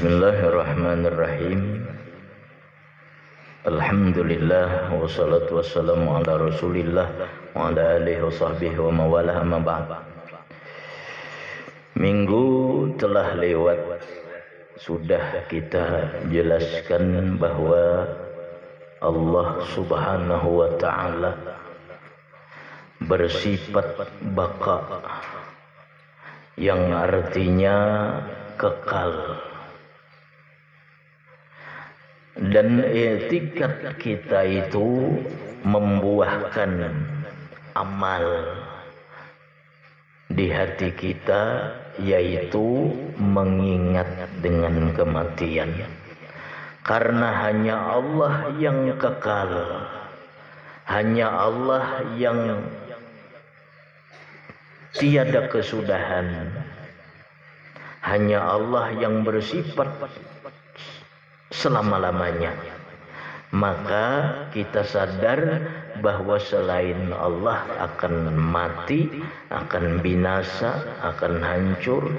Bismillahirrahmanirrahim. Alhamdulillah wassalatu wassalamu ala Rasulillah wa ala alihi wa sahbihi wa mawalah amma ba'd. Minggu telah lewat, sudah kita jelaskan bahwa Allah Subhanahu wa ta'ala bersifat baqa, yang artinya kekal. Dan etikat kita itu membuahkan amal di hati kita, yaitu mengingat dengan kematian. Karena hanya Allah yang kekal, hanya Allah yang tiada kesudahan, hanya Allah yang bersifat selama-lamanya. Maka kita sadar bahwa selain Allah akan mati, akan binasa, akan hancur.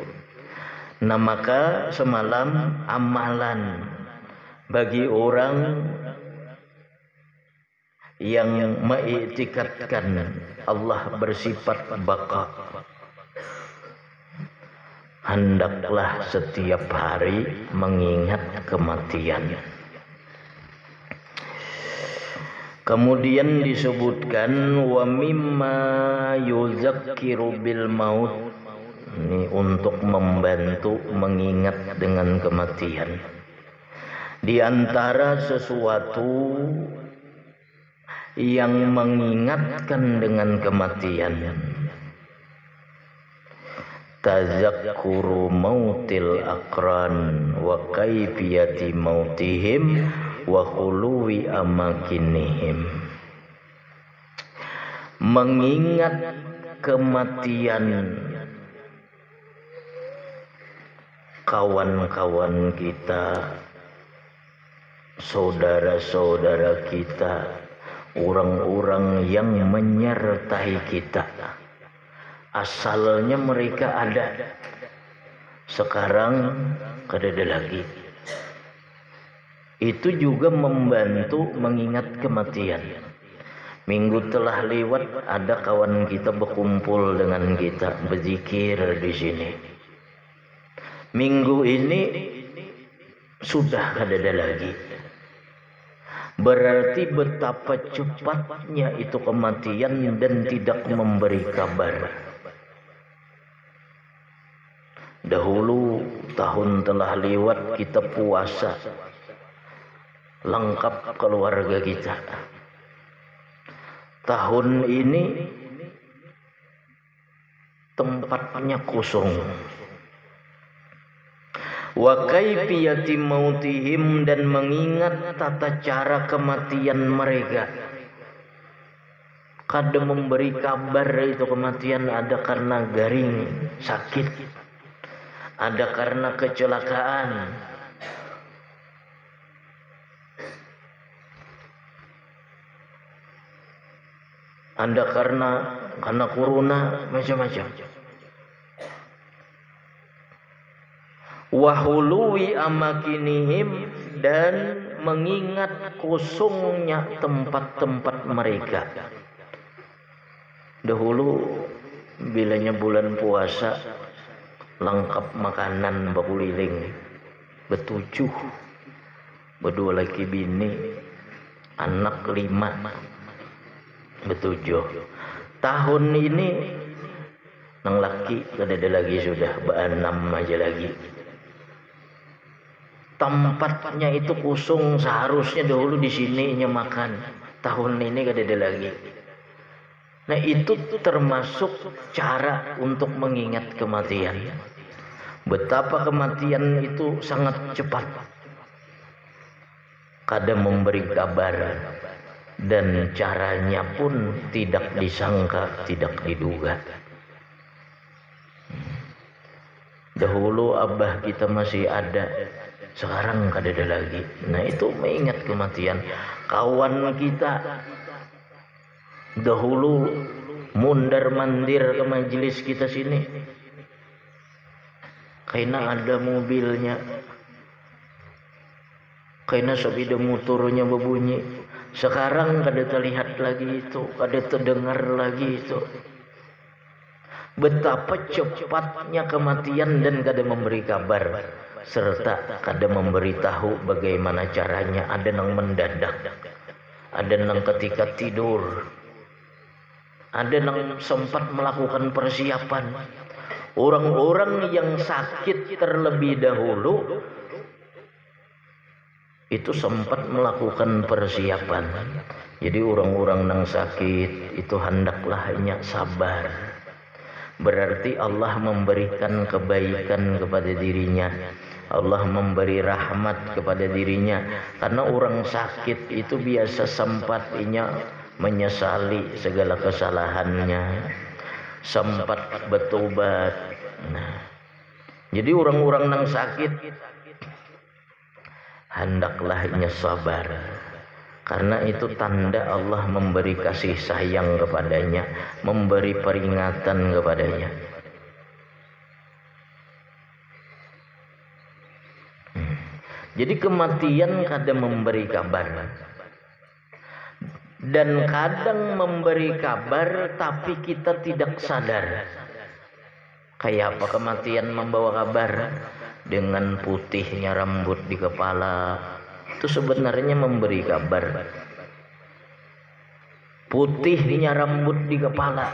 Nah, maka semalam amalan bagi orang yang mengiktikadkan Allah bersifat baqa, hendaklah setiap hari mengingat kematian. Kemudian disebutkan wa mimma yuzakkiru bil maut, ini untuk membantu mengingat dengan kematian. Di antara sesuatu yang mengingatkan dengan kematian, tazakkuru mautil aqran wa kaifiyati mautihim wa khuluwi amakinihim. Mengingat kematian kawan-kawan kita, saudara-saudara kita, orang-orang yang menyertai kita. Asalnya mereka ada, sekarang kada lagi. Itu juga membantu mengingat kematian. Minggu telah lewat, ada kawan kita berkumpul dengan kita, berzikir di sini. Minggu ini sudah kada lagi. Berarti betapa cepatnya itu kematian dan tidak memberi kabar. Dahulu tahun telah lewat, kita puasa lengkap keluarga kita. Tahun ini tempatnya kosong. Wa kaifiyati mautihim, dan mengingat tata cara kematian mereka. Kada memberi kabar itu kematian, ada karena garing, sakit, ada karena kecelakaan, ada karena corona, macam-macam. Wahului amakinihim, dan mengingat kosongnya tempat-tempat mereka. Dahulu bilanya bulan puasa, lengkap makanan bakuliling, betujuh, berdua laki bini, anak 5, betujuh. Tahun ini nang laki kada ada lagi, sudah be-6 aja lagi. Tempatnya itu kosong, seharusnya dahulu di sininya makan. Tahun ini kada ada lagi. Nah, itu termasuk cara untuk mengingat kematian. Betapa kematian itu sangat cepat, kada memberi kabar, dan caranya pun tidak disangka, tidak diduga. Dahulu abah kita masih ada, sekarang kada ada lagi. Nah, itu mengingat kematian. Kawan kita dahulu mundar mandir ke majelis kita sini, karena ada mobilnya, Karena sabida motornya berbunyi. Sekarang kada terlihat lagi itu, kada terdengar lagi itu. Betapa cepatnya kematian dan kada memberi kabar, serta kada memberitahu bagaimana caranya. Ada yang mendadak, ada yang ketika tidur, ada yang sempat melakukan persiapan. Orang-orang yang sakit terlebih dahulu itu sempat melakukan persiapan. Jadi orang-orang yang sakit itu hendaklah hanya sabar. Berarti Allah memberikan kebaikan kepada dirinya, Allah memberi rahmat kepada dirinya. Karena orang sakit itu biasa sempatnya menyesali segala kesalahannya, sempat bertobat. Nah, jadi orang-orang yang sakit hendaklah hanya sabar, karena itu tanda Allah memberi kasih sayang kepadanya, memberi peringatan kepadanya. Jadi kematian kadang memberi kabar, dan kadang memberi kabar tapi kita tidak sadar. Kayak apa kematian membawa kabar? Dengan putihnya rambut di kepala, itu sebenarnya memberi kabar. Putihnya rambut di kepala,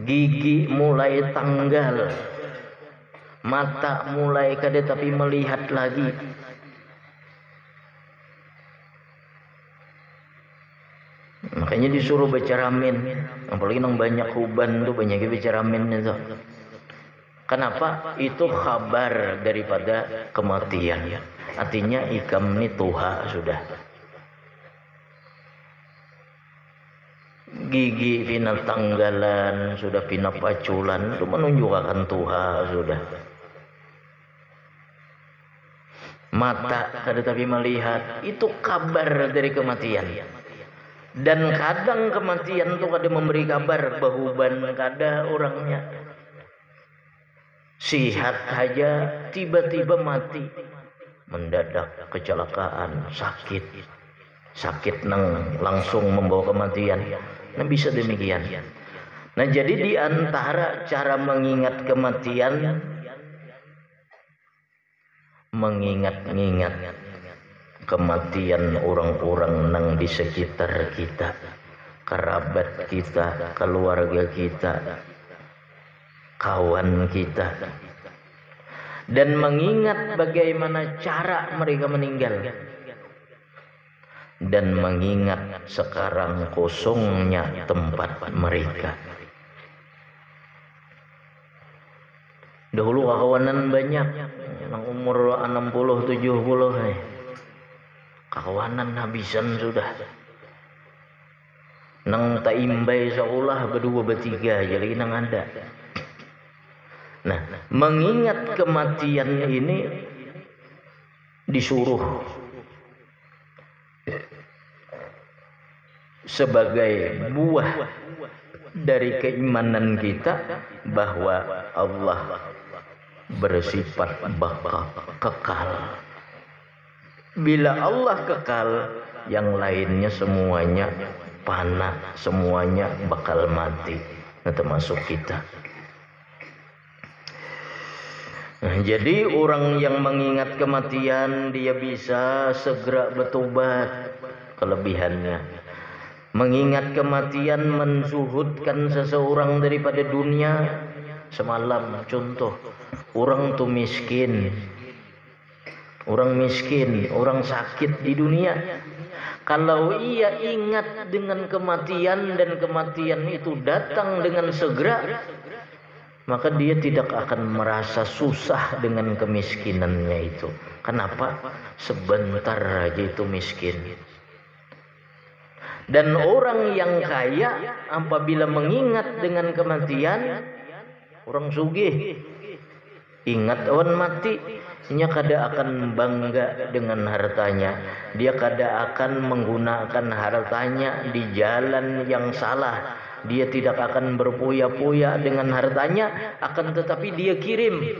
gigi mulai tanggal, mata mulai kada tapi melihat lagi. Makanya disuruh baca ramin, apalagi nang banyak huban tuh banyaknya baca ramin itu. Kenapa? Itu kabar daripada kematian. Artinya ikam ni tuha sudah. Gigi pina tanggalan, sudah pina paculan, itu menunjukkan tuha sudah. Mata kada tapi melihat, itu kabar dari kematian. Dan kadang kematian itu kada memberi kabar, behuban kada orangnya. Sihat aja tiba-tiba mati, mendadak kecelakaan, sakit nang langsung membawa kematian. Nah, bisa demikian. Nah, jadi di antara cara mengingat kematian, mengingat-ingat kematian orang-orang nang di sekitar kita, kerabat kita, keluarga kita, kawan kita, dan mengingat bagaimana cara mereka meninggal, dan mengingat sekarang kosongnya tempat mereka. Dahulu kawanan banyak, yang umur 60-70, kawanan habisan sudah. Nang taimbay seolah berdua bertiga, jadi nang ada. Nah, mengingat kematian ini disuruh sebagai buah dari keimanan kita bahwa Allah bersifat baka, kekal. Bila Allah kekal, yang lainnya semuanya fana, semuanya bakal mati, nah, termasuk kita. Nah, jadi orang yang mengingat kematian dia bisa segera bertobat. Kelebihannya mengingat kematian menzuhudkan seseorang daripada dunia. Semalam contoh, orang tuh miskin, orang sakit di dunia. Kalau ia ingat dengan kematian dan kematian itu datang dengan segera, maka dia tidak akan merasa susah dengan kemiskinannya itu. Kenapa? Sebentar aja itu miskin. Dan orang yang kaya apabila mengingat dengan kematian, orang sugih, ingat awan mati, nya kada akan bangga dengan hartanya. Dia kada akan menggunakan hartanya di jalan yang salah. Dia tidak akan berpoya-poya dengan hartanya, akan tetapi dia kirim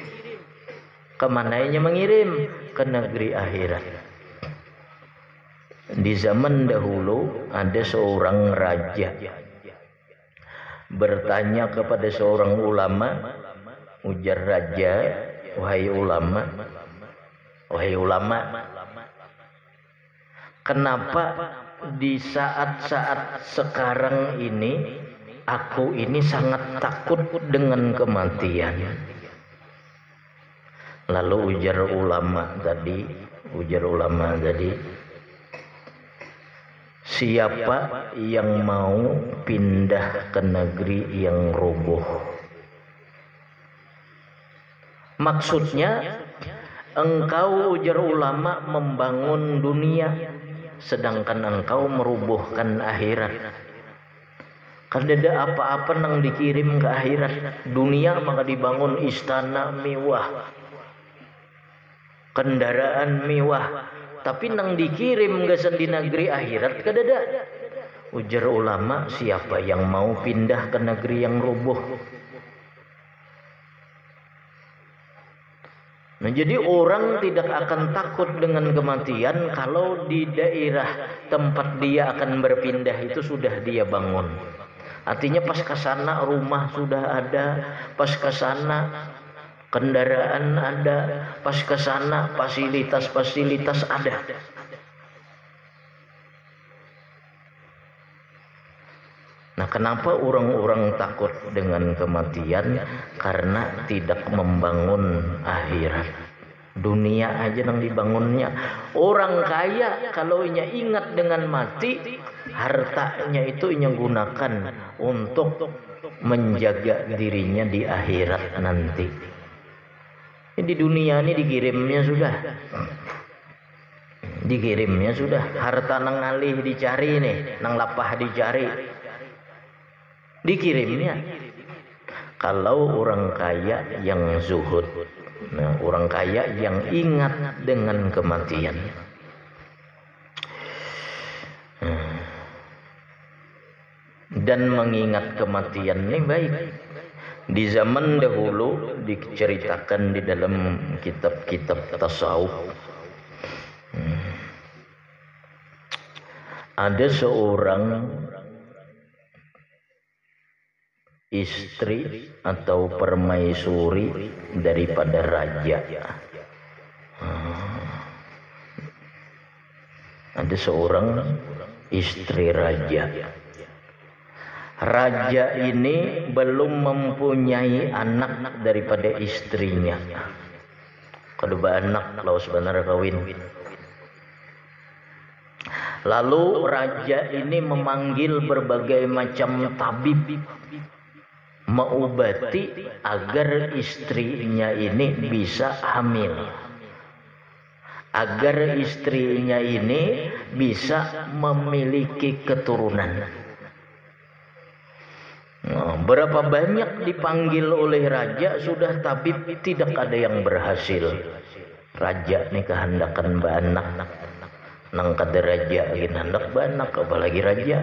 Kemananya mengirim? Ke negeri akhirat. Di zaman dahulu ada seorang raja bertanya kepada seorang ulama. Ujar raja, wahai ulama, kenapa di saat-saat sekarang ini aku ini sangat takut dengan kematian? Lalu ujar ulama tadi, siapa yang mau pindah ke negeri yang roboh? Maksudnya, engkau ujar ulama membangun dunia, sedangkan engkau merubuhkan akhirat. Kan ada apa-apa nang dikirim ke akhirat. Dunia maka dibangun istana mewah, kendaraan mewah, tapi nang dikirim ke di negeri akhirat kadada. Ujar ulama, siapa yang mau pindah ke negeri yang roboh? Nah, jadi orang tidak akan takut dengan kematian kalau di daerah tempat dia akan berpindah itu sudah dia bangun. Artinya pas ke sana rumah sudah ada, pas ke sana kendaraan ada, pas ke sana fasilitas-fasilitas ada. Nah, kenapa orang-orang takut dengan kematian? Karena tidak membangun akhirat. Dunia aja yang dibangunnya. Orang kaya kalau inya ingat dengan mati, hartanya itu inya gunakan untuk menjaga dirinya di akhirat nanti. Di dunia ini dikirimnya sudah. Harta nang alih dicari nih, nang lapah dicari. Dikirimnya. Kalau orang kaya yang zuhud, nah, orang kaya yang ingat dengan kematian. Dan mengingat kematian ini baik. Di zaman dahulu diceritakan di dalam kitab-kitab tasawuf, ada seorang istri atau permaisuri daripada raja. Ada seorang istri raja. Raja ini belum mempunyai anak daripada istrinya. Kedua anak kalau sebenarnya kawin. Lalu raja ini memanggil berbagai macam tabib, mengobati agar istrinya ini bisa hamil, agar istrinya ini bisa memiliki keturunan. Nah, berapa banyak dipanggil oleh raja, sudah tabib tidak ada yang berhasil. Raja ini kehendakan banak, nang kada raja lagi hendak banak, apalagi raja.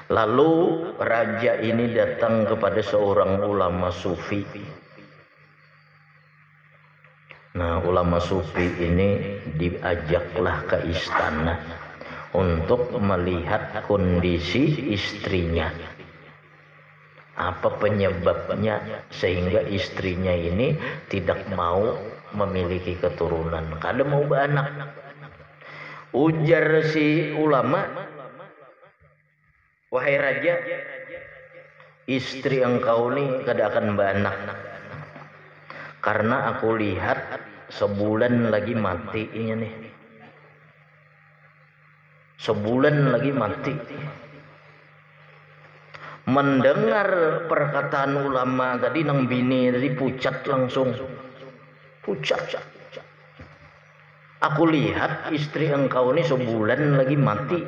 Lalu raja ini datang kepada seorang ulama sufi. Nah, ulama sufi ini diajaklah ke istana untuk melihat kondisi istrinya. Apa penyebabnya sehingga istrinya ini tidak mau memiliki keturunan, kada mau beranak. Ujar si ulama, wahai raja, istri engkau ini kada akan beranak, karena aku lihat sebulan lagi mati ini nih. Sebulan lagi mati. Mendengar perkataan ulama tadi, nang bini tadi pucat langsung. Pucat. Aku lihat istri engkau ini sebulan lagi mati.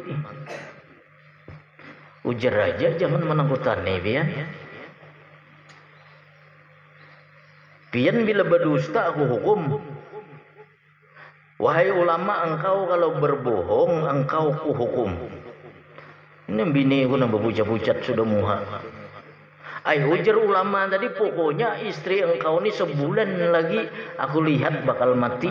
Ujar raja, jangan menakutani pian. Pian bila berdusta aku hukum. Wahai ulama, engkau kalau berbohong, engkau ku hukum. Ini bini ku nang berpucat-pucat sudah muha. Ay, ujar ulama tadi, pokoknya istri engkau ini sebulan lagi aku lihat bakal mati.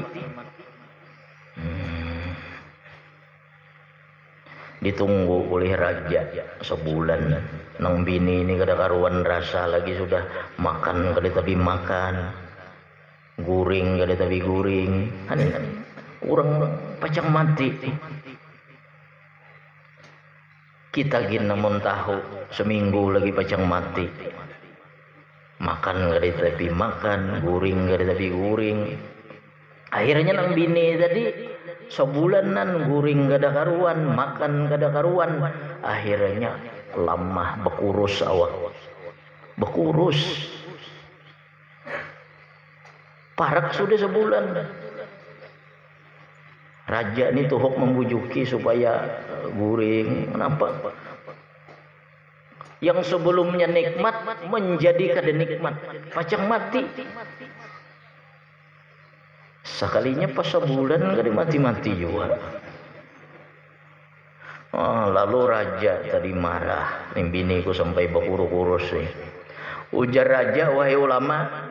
Ditunggu oleh raja sebulan. Nang bini ini kada karuan rasa lagi, sudah makan kada tapi makan, guring kada tapi guring. Orang pacang mati. Kita gin namun tahu seminggu lagi pacang mati. Makan kada tapi makan, guring kada tapi guring. Akhirnya nang bini tadi sebulanan guring kada karuan, makan kada karuan. Akhirnya lemah, bekurus awak. Bekurus. Parak sudah sebulan. Raja ini tuhuk membujuki supaya guring. Kenapa? Yang sebelumnya nikmat menjadi kada nikmat, pacang mati. Sekalinya pas sebulan kada mati-mati juga. Lalu raja tadi marah. Nih biniku sampai berkurus-kurus nih. Ujar raja, wahai ulama,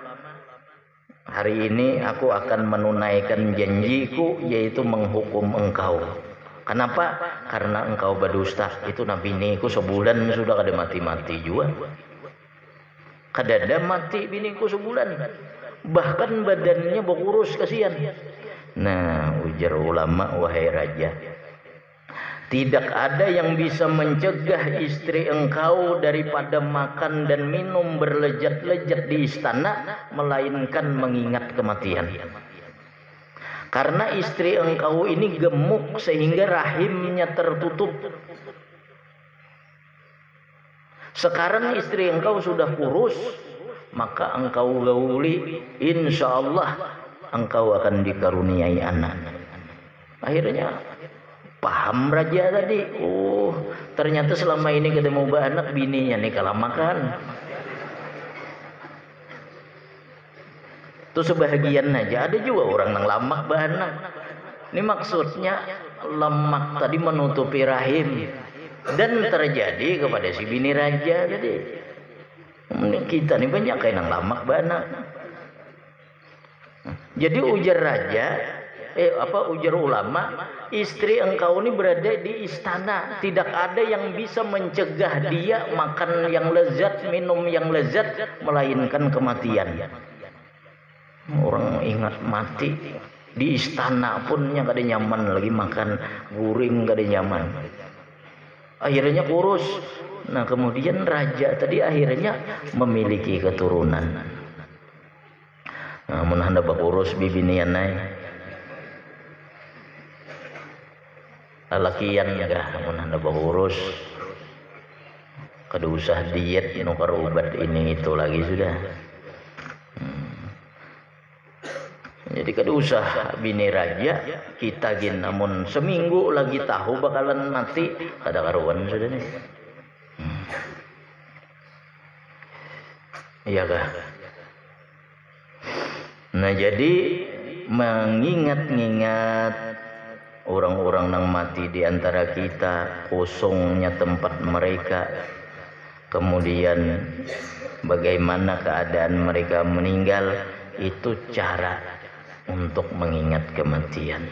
hari ini aku akan menunaikan janjiku, yaitu menghukum engkau. Kenapa? Karena engkau berdusta. Itu nabi biniku sebulan sudah kada mati-mati juga. Kada ada mati biniku sebulan. Bahkan badannya berkurus, kasihan. Nah, ujar ulama, wahai raja, tidak ada yang bisa mencegah istri engkau daripada makan dan minum berlezat-lezat di istana, melainkan mengingat kematian. Karena istri engkau ini gemuk sehingga rahimnya tertutup. Sekarang istri engkau sudah kurus, maka engkau gauli, insya Allah engkau akan dikaruniai anak. Akhirnya paham raja tadi. Ternyata selama ini ketemu anak bininya nih kalah makan. Itu sebahagian aja. Ada juga orang yang lamak bahanak. Ini maksudnya lemak tadi menutupi rahim, dan terjadi kepada si bini raja tadi. Kita nih banyak kayak yang lamak bahanak. Jadi ujar raja, ujar ulama, istri engkau ini berada di istana, tidak ada yang bisa mencegah dia makan yang lezat, minum yang lezat, melainkan kematian. Orang ingat mati di istana pun yang kada nyaman lagi makan guring, kada nyaman. Akhirnya kurus. Nah, kemudian raja tadi akhirnya memiliki keturunan. Nah, mun handa bakurus bibinian naik. Lalakian enggak, mun handa bakurus. Kada usah diet, nukar obat ini itu lagi sudah. Jadi kada usah bini raja kita gin, namun seminggu lagi tahu bakalan mati, kada karuan sudah nih. Iya kah? Nah, jadi mengingat-ingat orang-orang yang mati di antara kita, kosongnya tempat mereka, kemudian bagaimana keadaan mereka meninggal, itu cara untuk mengingat kematian.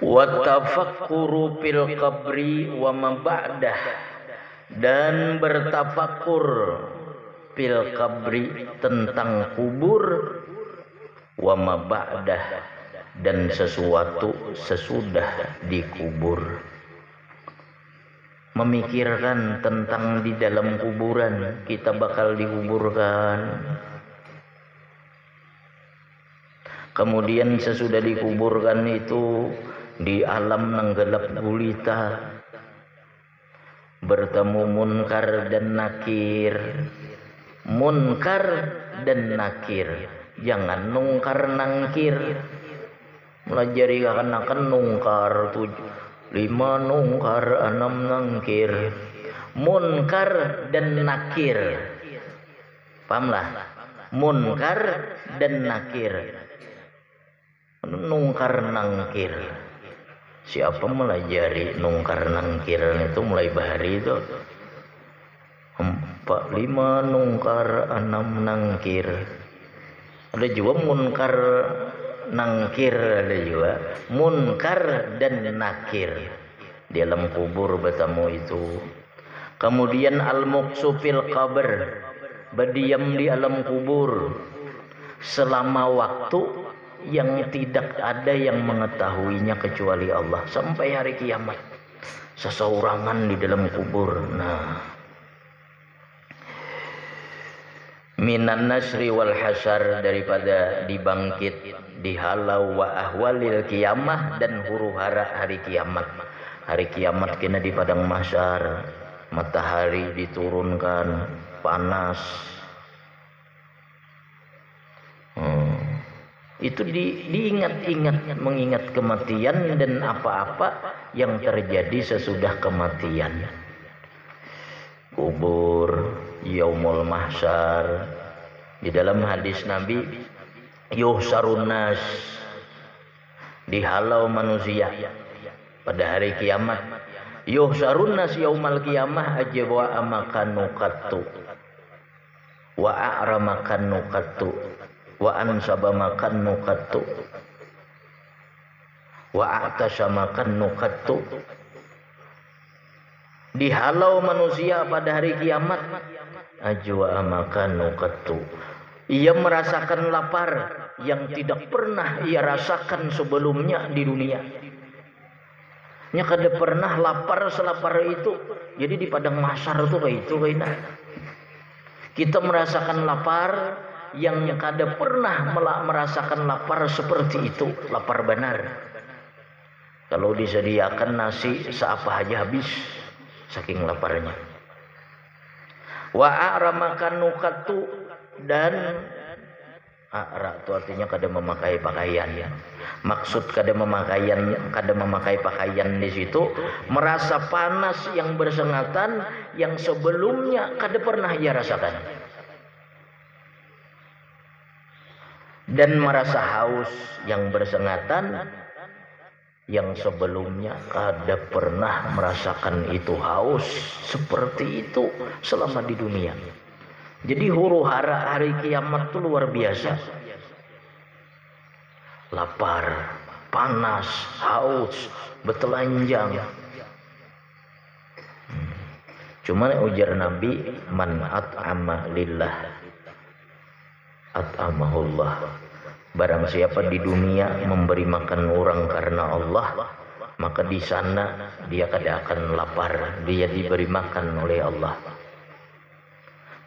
Wa tafakkuru fil qabri wa ma ba'dah, dan bertafakur fil qabri, tentang kubur, wa ma ba'dah, dan sesuatu sesudah dikubur. Memikirkan tentang di dalam kuburan, kita bakal dikuburkan. Kemudian sesudah dikuburkan itu di alam nang gelap gulita, bertemu munkar dan nakir. Munkar dan nakir, jangan nungkar nangkir. Melajari akan nungkar 5 nungkar 6 nangkir. Munkar dan nakir, pahamlah? Munkar dan nakir. Nungkar nangkir, siapa melajari nungkar nangkir itu mulai bahari itu Pak 5 nungkar 6 nangkir. Ada juga munkar nangkir, ada juga munkar dan nakir di alam kubur bertemu itu. Kemudian al-muqsu fil qabr, berdiam di alam kubur selama waktu yang tidak ada yang mengetahuinya kecuali Allah sampai hari kiamat. Seseorangan di dalam kubur. Nah, minan nasri wal hasyar, daripada dibangkit, dihalau, wa ahwalil kiamah, dan huru-hara hari kiamat. Hari kiamat kena di padang mahsyar, matahari diturunkan panas. Itu diingat-ingat, mengingat kematian dan apa-apa yang terjadi sesudah kematian. Kubur, yaumul mahsyar. Di dalam hadis Nabi, yuhsarun nas, dihalau manusia pada hari kiamat. Yuhsarun nas yaumal qiyamah ajwa amakan nukattu wa a'ramakan nukattu wa ansabamakan nukattu wa a'tasamakan nukattu. Dihalau manusia pada hari kiamat, ajwa makan nukattu, ia merasakan lapar yang tidak pernah ia rasakan sebelumnya di dunia. Nya kada pernah lapar selapar itu. Jadi di padang mahsyar itu kayak itu kayaknya. Kita merasakan lapar yang kada pernah merasakan lapar seperti itu, lapar benar. Kalau disediakan nasi seapa aja habis, saking laparnya. Wa a'ramakan nukatu, dan a'ra itu artinya kada memakai pakaian. Maksud kada memakai pakaian di situ merasa panas yang bersengatan yang sebelumnya kada pernah ia rasakan. Dan merasa haus yang bersengatan yang sebelumnya kada pernah merasakan itu haus seperti itu selama di dunia. Jadi huru-hara hari kiamat itu luar biasa. Lapar, panas, haus, betelanjang. Cuma ujar Nabi, man at'ama lillah at'amahullah. Barang siapa di dunia memberi makan orang karena Allah, maka di sana dia kada akan lapar, dia diberi makan oleh Allah.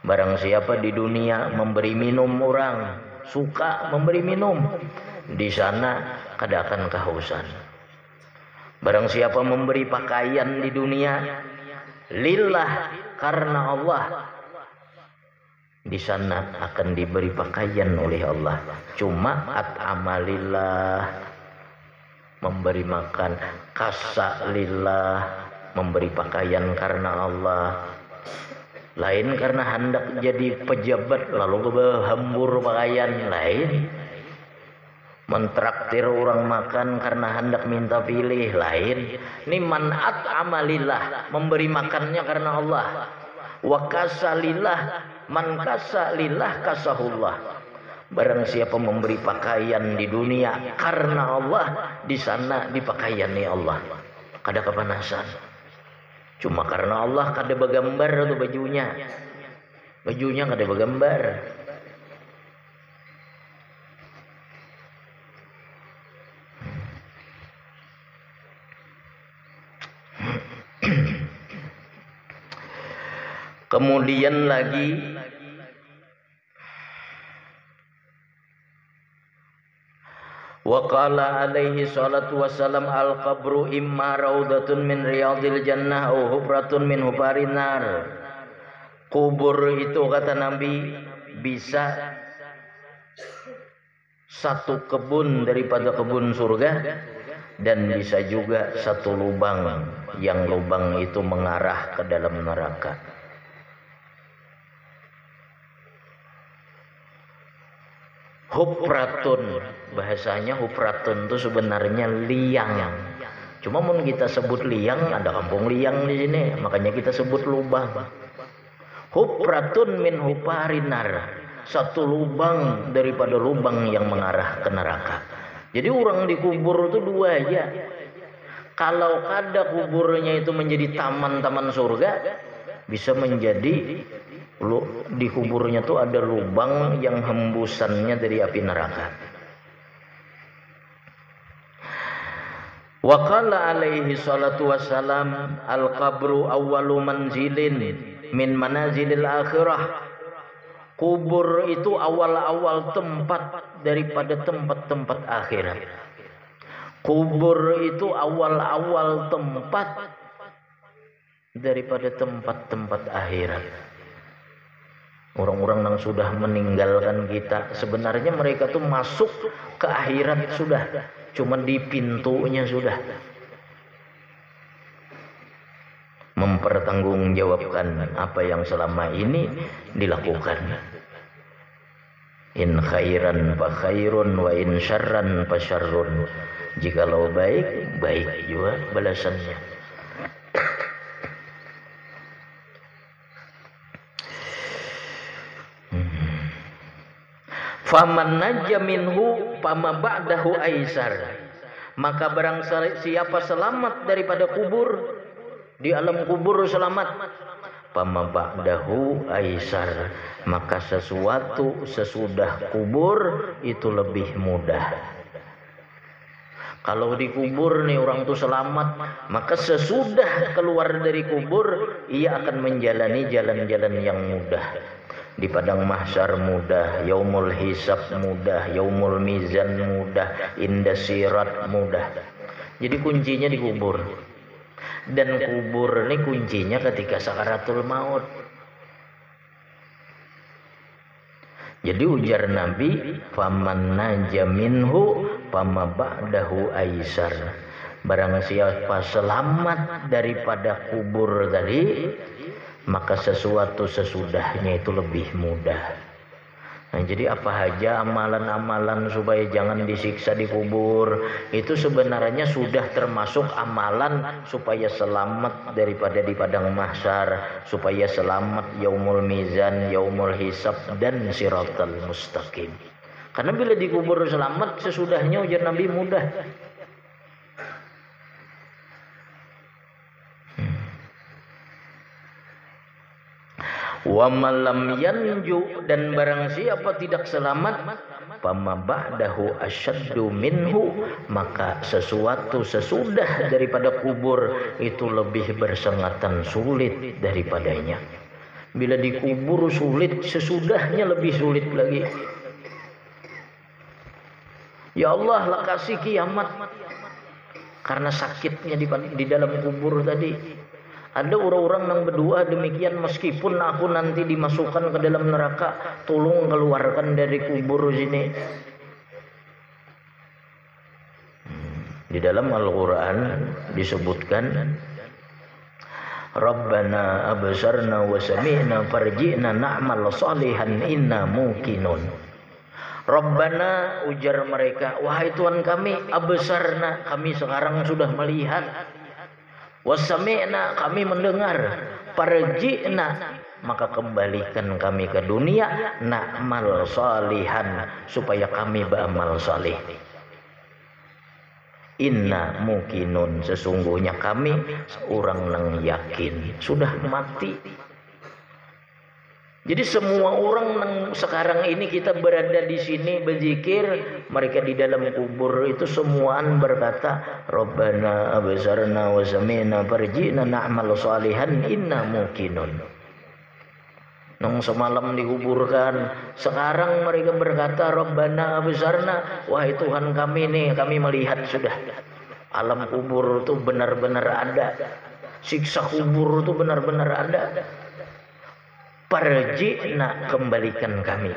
Barang siapa di dunia memberi minum orang, suka memberi minum, di sana kada akan kehausan. Barang siapa memberi pakaian di dunia lillah, karena Allah, di sana akan diberi pakaian oleh Allah. Cuma at'amalillah, memberi makan, kasa lillah, memberi pakaian karena Allah. Lain karena hendak jadi pejabat lalu hambur pakaian, lain. Mentraktir orang makan karena hendak minta pilih, lain. Ini man at'amalillah, memberi makannya karena Allah. Wa kasalillah, man kasalillah kasahullah. Barang siapa memberi pakaian di dunia karena Allah, di sana dipakaiani Allah. Kada kepanasan. Cuma karena Allah kada bergambar tuh bajunya. Bajunya kada bergambar. Kemudian lagi wa qala alaihi salatu wassalam, al qabru imma raudatun min riyadil jannah au hufratun min hufarin nar. Kubur itu kata Nabi bisa satu kebun daripada kebun surga, dan bisa juga satu lubang yang lubang itu mengarah ke dalam neraka. Hufratun, bahasanya hufratun itu sebenarnya liang. Cuma mun kita sebut liang, ada kampung liang di sini, makanya kita sebut lubang. hupratun min huparinar, satu lubang daripada lubang yang mengarah ke neraka. Jadi orang dikubur itu dua aja. Kalau ada kuburnya itu menjadi taman-taman surga, bisa menjadi di kuburnya tuh ada lubang yang hembusannya dari api neraka. Wa qala alaihi salatu wassalam, al-qabru awwalu manzilin min manazilil akhirah. Kubur itu awal-awal tempat daripada tempat-tempat akhirat. Kubur itu awal-awal tempat daripada tempat-tempat akhirat. Orang-orang yang sudah meninggalkan kita, sebenarnya mereka tuh masuk ke akhirat sudah, cuma di pintunya sudah. Mempertanggungjawabkan apa yang selama ini dilakukan. In khairan fa khairun wa in syarran fa syarrun. Jikalau baik, baik juga balasannya. Faman najja minhu fama ba'dahu aisar. Maka barang siapa selamat daripada kubur, di alam kubur selamat, fama ba'dahu aisar, maka sesuatu sesudah kubur itu lebih mudah. Kalau di kubur nih orang tuh selamat, maka sesudah keluar dari kubur ia akan menjalani jalan-jalan yang mudah. Di padang mahsyar mudah, yaumul hisab mudah, yaumul mizan mudah, indah sirat mudah. Jadi kuncinya di kubur. Dan kubur ini kuncinya ketika sakaratul maut. Jadi ujar Nabi, faman naja minhu fama ba'dahu aisar. Barang siapa selamat daripada kubur tadi, maka sesuatu sesudahnya itu lebih mudah. Nah, jadi apa saja amalan-amalan supaya jangan disiksa di kubur, itu sebenarnya sudah termasuk amalan supaya selamat daripada di padang mahsyar, supaya selamat yaumul mizan, yaumul hisab, dan siratal mustaqim. Karena bila dikubur selamat, sesudahnya ujar Nabi mudah. Wa malam yanju, dan barang siapa tidak selamat, fama ba'dahu asyaddu minhu, maka sesuatu sesudah daripada kubur itu lebih bersengatan sulit daripadanya. Bila dikubur sulit, sesudahnya lebih sulit lagi. Ya Allah, lah kasih kiamat karena sakitnya di dalam kubur tadi. Ada orang-orang yang berdoa demikian, meskipun aku nanti dimasukkan ke dalam neraka, tolong keluarkan dari kubur sini. Di dalam Al-Quran disebutkan, Rabbana absarna wa sami'na farji'na na'mal salihan inna muqinun. Rabbana, ujar mereka, wahai Tuhan kami, absarna, kami sekarang sudah melihat, wasami'na, kami mendengar, farji'na, maka kembalikan kami ke dunia, na'mal salihan, supaya kami beramal saleh. Inna muqinun, sesungguhnya kami seorang yang yakin sudah mati. Jadi semua orang yang sekarang ini kita berada di sini berzikir, mereka di dalam kubur itu semuaan berkata, Rabbana absarna wa sami'na farji'na na'mal salihan inna muqinun. Nang semalam dikuburkan, sekarang mereka berkata, Rabbana absarna, wahai Tuhan kami nih, kami melihat sudah. Alam kubur itu benar-benar ada. Siksa kubur itu benar-benar ada. Farji'na, kembalikan kami,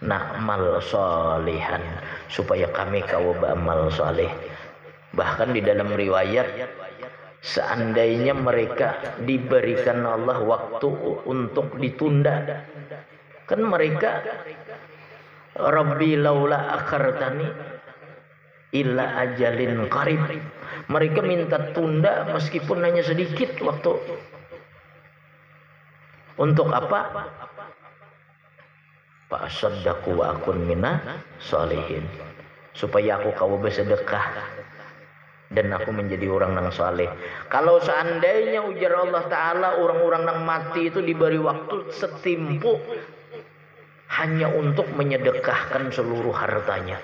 na'mal salihan, supaya kami kau beramal saleh. Bahkan di dalam riwayat, seandainya mereka diberikan Allah waktu untuk ditunda, kan mereka, Rabbi laula akhartani illa ajalin qarib, mereka minta tunda meskipun hanya sedikit waktu. Untuk apa? Fa asaddaqu wa akun mina sholihin. Supaya aku kau bersedekah dan aku menjadi orang nang saleh. Kalau seandainya ujar Allah Ta'ala orang-orang nang mati itu diberi waktu setimpu hanya untuk menyedekahkan seluruh hartanya.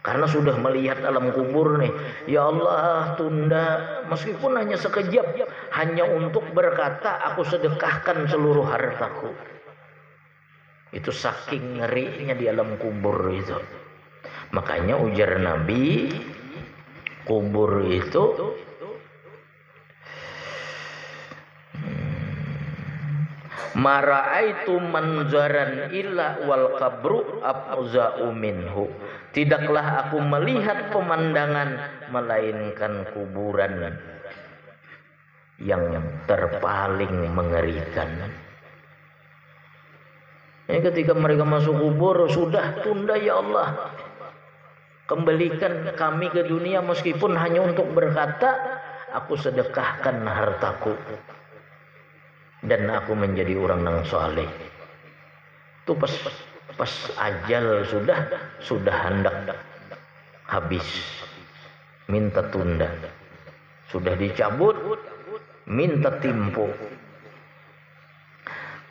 Karena sudah melihat alam kubur nih, ya Allah tunda meskipun hanya sekejap, hanya untuk berkata aku sedekahkan seluruh hartaku. Itu saking ngerinya di alam kubur itu. Makanya ujar Nabi, kubur itu mara'aitu manzaran illa wal qabru afza'u minhu. Tidaklah aku melihat pemandangan melainkan kuburan yang terpaling mengerikan. Ini ketika mereka masuk kubur, sudah tunda ya Allah, kembalikan kami ke dunia meskipun hanya untuk berkata aku sedekahkan hartaku dan aku menjadi orang yang saleh. Itu pas ajal sudah hendak habis, minta tunda, sudah dicabut, minta timpu.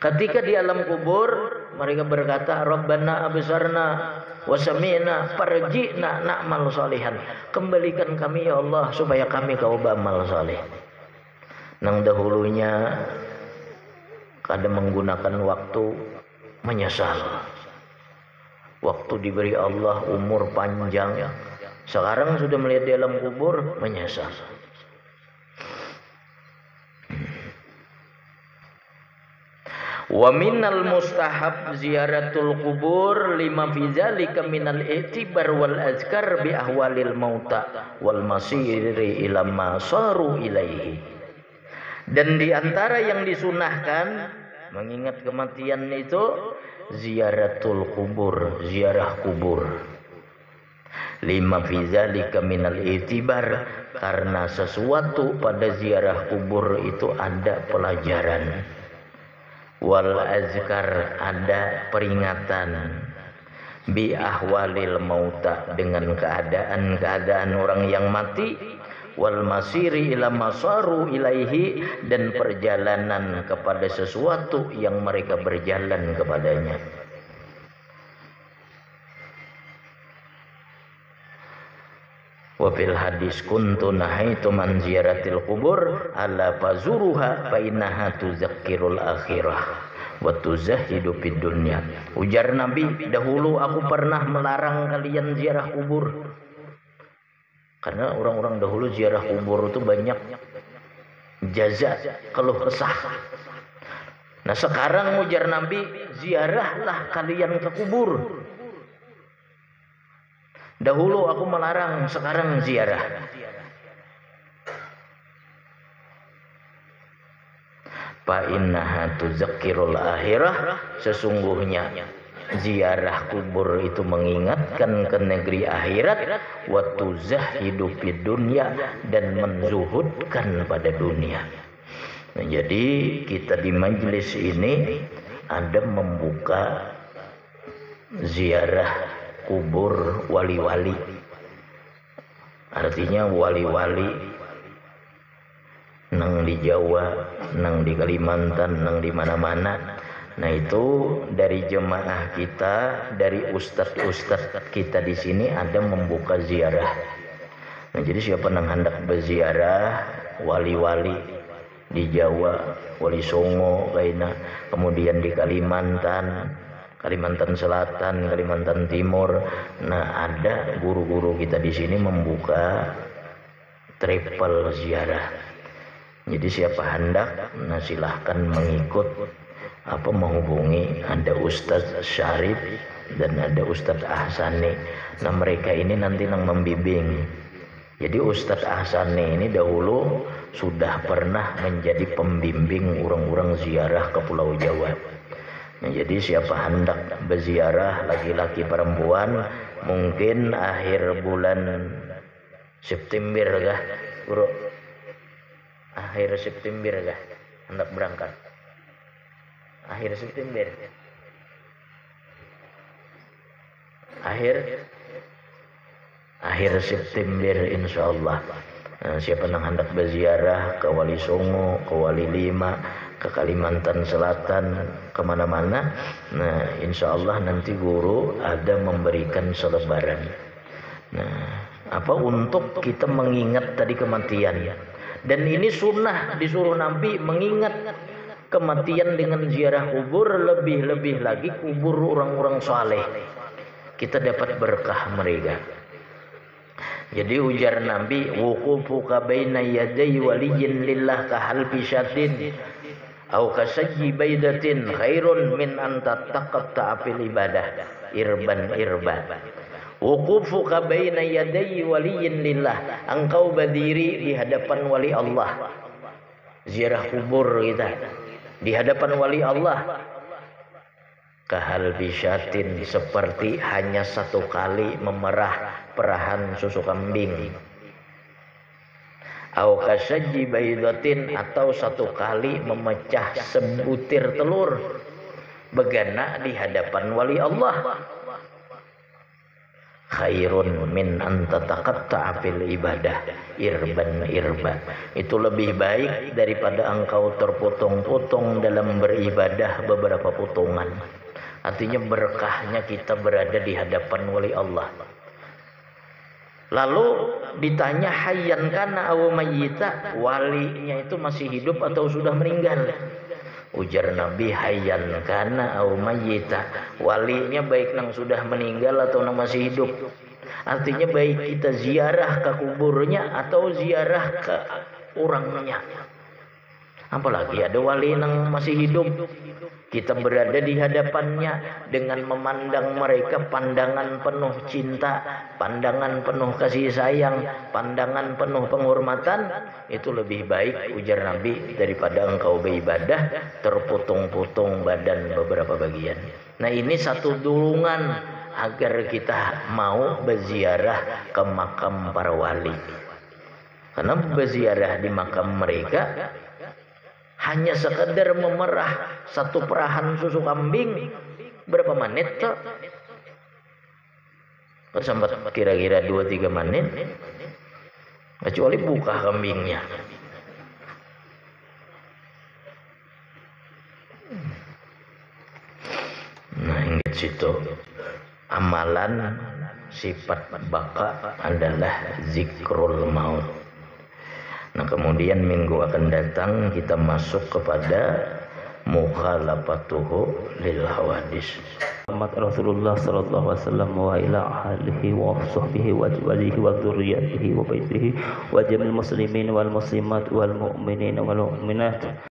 Ketika di alam kubur mereka berkata, Rabbana absarna wa sami'na farji'na na'mal salihan. Kembalikan kami ya Allah supaya kami kau beramal saleh. Nang dahulunya kadang menggunakan waktu menyesal. Waktu diberi Allah umur panjang, sekarang sudah melihat di alam kubur menyesal. Wa minal mustahab ziyaratul kubur lima fi zalika minal i'tibar wal azkar bi ahwalil mauta wal masiri ila ma saru ilaihi. Dan di antara yang disunahkan mengingat kematian itu ziyaratul kubur, ziarah kubur. Lima fi zalika minal i'tibar, karena sesuatu pada ziarah kubur itu ada pelajaran. Wal azkar, ada peringatan. Bi ahwalil mauta, dengan keadaan-keadaan orang yang mati. Wal masiri ila masaru ilaihi, dan perjalanan kepada sesuatu yang mereka berjalan kepadanya. Wa fil hadis kuntu nahaitu man ziyaratil kubur ala fazuruha fa innaha tuzakkirul akhirah wa tuzahidu fid dunya. Ujar Nabi, dahulu aku pernah melarang kalian ziarah kubur. Karena orang-orang dahulu ziarah kubur itu banyak jaza, keluh kesah. Nah sekarang ujar Nabi, ziarahlah kalian ke kubur. Dahulu aku melarang, sekarang ziarah. Fa innaha tuzakkirul akhirah, sesungguhnya ziarah kubur itu mengingatkan ke negeri akhirat. Wa tuzahidu fid dunya, dan menzuhudkan pada dunia. Nah, jadi kita di majelis ini ada membuka ziarah kubur wali-wali. Artinya wali-wali nang di Jawa, nang di Kalimantan, nang di mana-mana. Nah itu dari jemaah kita, dari ustadz-ustadz kita di sini ada membuka ziarah. Nah jadi siapa nang hendak berziarah wali-wali di Jawa, Wali Songo, kaina, kemudian di Kalimantan, Kalimantan Selatan, Kalimantan Timur. Nah, ada guru-guru kita di sini membuka travel ziarah. Jadi siapa hendak, nah silahkan mengikut, menghubungi. Ada Ustadz Syarif dan ada Ustadz Ahsani. Nah, mereka ini nanti yang membimbing. Jadi Ustadz Ahsani ini dahulu sudah pernah menjadi pembimbing orang-orang ziarah ke Pulau Jawa. Nah, jadi siapa hendak berziarah, laki-laki perempuan, mungkin akhir bulan September kah, Bro? Akhir September kah hendak berangkat? Akhir September. Akhir September insyaallah. Nah, siapa yang hendak berziarah ke Wali Songo, ke Wali Lima, ke Kalimantan Selatan, kemana-mana, nah insyaallah nanti guru ada memberikan selebaran. Nah, apa untuk kita mengingat tadi kematian. Dan ini sunnah disuruh Nabi mengingat kematian dengan ziarah kubur, lebih-lebih lagi kubur orang-orang saleh. Kita dapat berkah mereka. Jadi ujar Nabi, wuqufuka baina yaday waliyyin lillah ka halbi syatin au kasajji baidatin khairun min an tattaqatta fil ibadah irban. Wuqufuka baina yaday waliyyin lillah, engkau berdiri di hadapan wali Allah. Ziarah kubur kita di hadapan wali Allah. Kahal bisyatin, seperti hanya satu kali memerah perahan susu kambing. Au kasajji baidatin, atau satu kali memecah sebutir telur. Begana di hadapan wali Allah. Khairun min an tataqatta'a fil ibadah irban. Itu lebih baik daripada engkau terpotong-potong dalam beribadah beberapa potongan. Artinya berkahnya kita berada di hadapan wali Allah. Lalu ditanya hayyan kana aw mayyita, walinya itu masih hidup atau sudah meninggal? Ujar Nabi, hayyan kana aw mayyita, walinya baik nang sudah meninggal atau nang masih hidup. Artinya baik kita ziarah ke kuburnya atau ziarah ke orangnya. Apalagi ada wali nang masih hidup, kita berada di hadapannya dengan memandang mereka pandangan penuh cinta, pandangan penuh kasih sayang, pandangan penuh penghormatan. Itu lebih baik ujar Nabi daripada engkau beribadah terputung-putung badan beberapa bagian. Nah, ini satu dorongan agar kita mau berziarah ke makam para wali. Karena berziarah di makam mereka hanya sekedar memerah satu perahan susu kambing, berapa menit toh? Sampai kira-kira 2-3 menit, kecuali buka kambingnya. Nah, ingat situ, amalan sifat baka adalah zikrul maut. Nah, kemudian minggu akan datang kita masuk kepada mukhalafatuhu lil hawadis. Muhammad Rasulullah sallallahu alaihi wasallam wa ila alihi wa sahbihi wa azwajihi wa dzurriyyatihi wa baitihi wa jamil muslimin wal muslimat wal mu'minin wal mu'minat.